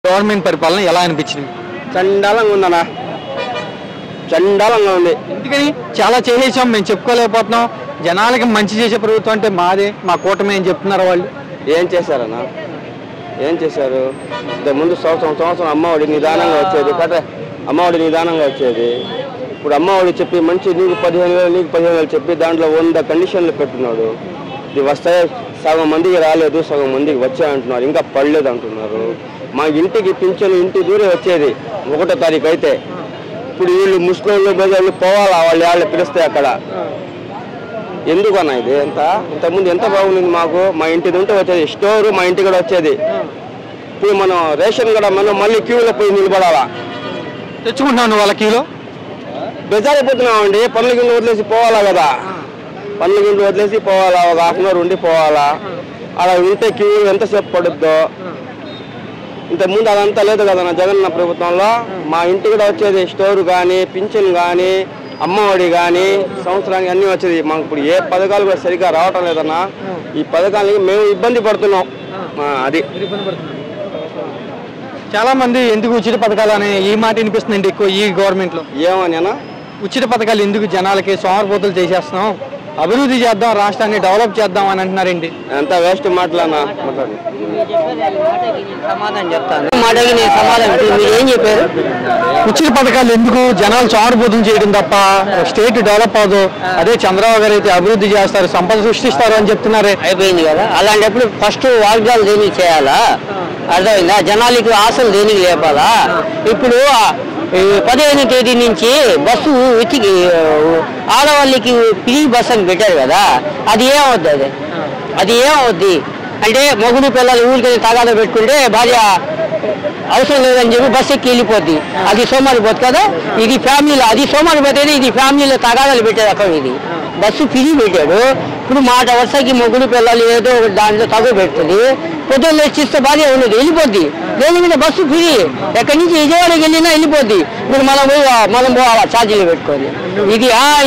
Government పరిపాలన ఎలా అనిపించింది? చండాలంగా ఉందన్నా, చండాలంగా ఉంది. ఎందుకని? చాలా చేసేసాం, మేము చెప్పుకోలేకపోతున్నాం. జనాలకి మంచి చేసే ప్రభుత్వం అంటే మాదే, మా కూటమి అని చెప్తున్నారు వాళ్ళు. ఏం చేశారన్నా? ఏం చేశారు? ముందు సంవత్సరం అమ్మఒడి నిదానంగా వచ్చేది కదా, అమ్మఒడి నిదానంగా వచ్చేది. ఇప్పుడు అమ్మఒడి చెప్పి మంచి నీకు 15,000 నీకు 15,000 చెప్పి దాంట్లో 100 కండిషన్లు పెట్టున్నాడు. ఇది వస్తాయి, సగం మందికి రాలేదు, సగం మందికి వచ్చాయంటున్నారు, ఇంకా పడలేదు అంటున్నారు. మా ఇంటికి పింఛను ఇంటి దూరే వచ్చేది 1వ తారీఖు అయితే. ఇప్పుడు వీళ్ళు ముస్లింలు బెదర్లు పోవాలా, వాళ్ళు పిలిస్తే అక్కడ ఎందుకు అన్న ఇది? ఇంతకుముందు ఎంత బాగుంది మాకు. మా ఇంటి ఉంటే వచ్చేది స్టోరు, మా ఇంటి కూడా వచ్చేది. ఇప్పుడు మనం రేషన్ కూడా మనం మళ్ళీ క్యూలో పోయి నిలబడాలా. తెచ్చుకుంటున్నాను వాళ్ళ క్యూలో బెజారైపోతున్నామండి. పనుల కింద వదిలేసి పోవాలా కదా, పనుల కింద వదిలేసి పోవాలా, ఒక ½ అవర్ ఉండి పోవాలా. అలా ఉంటే క్యూ ఎంతసేపు పడుద్దో. ఇంతకుముందు అదంతా లేదు కదా నా జగనన్న ప్రభుత్వంలో. మా ఇంటి కూడా వచ్చేది స్టోర్ కానీ, పింఛన్ కానీ, అమ్మఒడి కానీ, సంవత్సరానికి అన్నీ వచ్చేది. మాకు ఇప్పుడు ఏ పథకాలు కూడా సరిగ్గా రావటం లేదన్నా. ఈ పథకాలకి మేము ఇబ్బంది పడుతున్నాం. అది చాలా మంది ఎందుకు ఉచిత పథకాలు అనే ఈ మాట వినిపిస్తుందండి ఎక్కువ ఈ గవర్నమెంట్లో. ఏమని అన్నా? ఉచిత పథకాలు ఎందుకు జనాలకి సోమరిపోతులు చేసేస్తున్నాం, అభివృద్ధి చేద్దాం, రాష్ట్రాన్ని డెవలప్ చేద్దాం అని అంటున్నారండి. ఎంత వేస్ట్ మాటలన్నా. సమాధానం చెప్తాను. మాటకి నేను సమాధానం. మీరు ఏం చెప్పారు? ఉచిత పథకాలు ఎందుకు జనాలు సోమరిపోతులు చేయడం తప్ప స్టేట్ డెవలప్ అవ్వదు. అదే చంద్రబాబు గారు అయితే అభివృద్ధి చేస్తారు, సంపద సృష్టిస్తారు అని చెప్తున్నారే. అయిపోయింది కదా. అలాంటప్పుడు ఫస్ట్ వాగ్దానాలు దేనికి చేయాలా? అర్థమైందా? జనాలకి ఆశలు దేనికి లేపాలా? ఇప్పుడు 15వ తేదీ నుంచి బస్సు వెతికి ఆడవాళ్ళకి ఫ్రీ బస్ అని పెట్టారు కదా, అది ఏమవుతుంది? అది ఏమవుద్ది అంటే మొగుడు పిల్లలు ఊరికి తగాదా పెట్టుకుంటే భార్య అవసరం లేదని చెప్పి బస్సు ఎక్కి వెళ్ళిపోద్ది. అది సోమారిపోతుంది కదా. ఇది ఫ్యామిలీలో, అది సోమారిపోతే ఇది ఫ్యామిలీలో తగాదాలు పెట్టారు. అక్కడ ఇది బస్సు ఫ్రీ పెట్టాడు. ఇప్పుడు మాట వరుసకి మొగుడు పిల్లలు ఏదో దాంట్లో తగు పెడుతుంది. పొద్దున్న ఇస్తే భార్య ఉండదు, వెళ్ళిపోద్ది. దేని మీద బస్సు ఫ్రీ, ఎక్కడి నుంచి విజయవాడకి వెళ్ళినా వెళ్ళిపోద్ది. ఇప్పుడు మనం పోవాలా ఛార్జీలు పెట్టుకొని.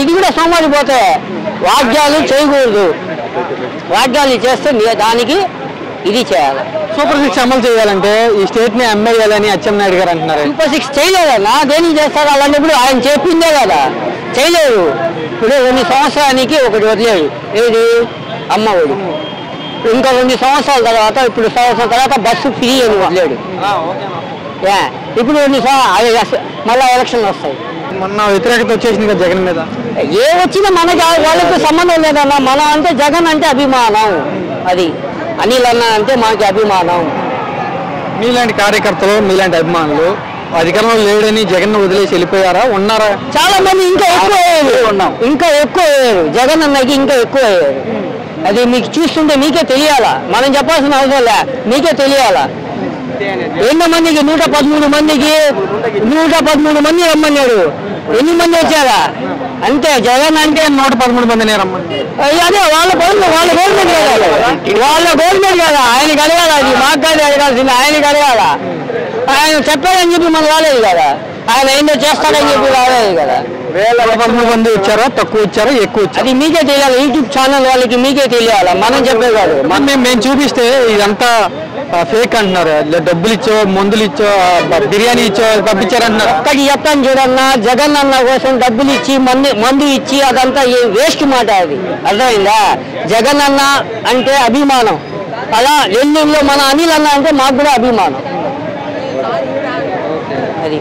ఇది కూడా సోమారిపోతే. వాగ్దాలు చేయకూడదు. వాగ్దాలు చేస్తే దానికి ఇది చేయాలి. సూపర్ 6 అమలు చేయాలంటే ఈ స్టేట్ ని అమ్మేయాలని అచ్చెన్నాయుడు గారు అంటున్నారు. సూపర్ 6 చేయలేదన్నా. దేనికి చేస్తారు? అలాంటప్పుడు ఆయన చెప్పిందే కదా, చేయలేదు. ఇప్పుడు 2 సంవత్సరానికి ఒకటి వదిలేడు, ఏది అమ్మఒడి. ఇంకా 2 సంవత్సరాల తర్వాత, ఇప్పుడు సంవత్సరం తర్వాత బస్సు ఫ్రీ అని వదిలేడు. ఇప్పుడు 2 మళ్ళీ ఎలక్షన్లు వస్తాయి. మొన్న వ్యతిరేకత వచ్చేసింది కదా జగన్ మీద. ఏ వచ్చినా మనకి వాళ్ళకి సంబంధం లేదన్నా. మన అంటే జగన్ అంటే అభిమానం. అది అనిల్ అన్న అంటే మనకి అభిమానం. మీలాంటి కార్యకర్తలు, మీలాంటి అభిమానులు అధికారంలో లేడని జగన్ వదిలేసి వెళ్ళిపోయారా, ఉన్నారా? చాలా మంది ఇంకా ఎక్కువ అయ్యారు. జగన్ అన్నకి ఇంకా ఎక్కువ అయ్యారు. అది మీకు చూస్తుంటే మీకే తెలియాలా, మనం చెప్పాల్సిన అవసరం లే, మీకే తెలియాలా. 113 మంది రమ్మన్నాడు. ఎన్ని మంది వచ్చారా? అంతే. జగన్ అంటే 113 మందిని రమ్మని. అదే వాళ్ళ గవర్నమెంట్ కదా, ఆయనకి అడగాల. అది మాకు కాదు అడగాల్సింది, ఆయనకి అడగాల. ఆయన చెప్పాడని చెప్పి మనం రాలేదు కదా, ఆయన ఏంటో చేస్తాడని చెప్పి రాలేదు కదా. 113 మంది వచ్చారా, తక్కువ వచ్చారా, ఎక్కువ వచ్చారు? అది మీకే తెలియాలి. యూట్యూబ్ ఛానల్ వాళ్ళకి మీకే తెలియాలి, మనం చెప్పే కాదు. మేము చూపిస్తే ఇదంతా ఫేక్ అంటున్నారు. డబ్బులు ఇచ్చో, మందులు ఇచ్చో, బిర్యానీ ఇచ్చో పంపించారంటున్నారు. ఒక్కటి చెప్తాను చూడన్నా, జగన్ అన్న కోసం డబ్బులు ఇచ్చి మందు ఇచ్చి అదంతా వేస్ట్ మాట. అది అర్థమైందా? జగన్ అన్న అంటే అభిమానం. అలా నెల్లూరులో మన అనిల్ అన్న అంటే మాకు కూడా అభిమానం. అది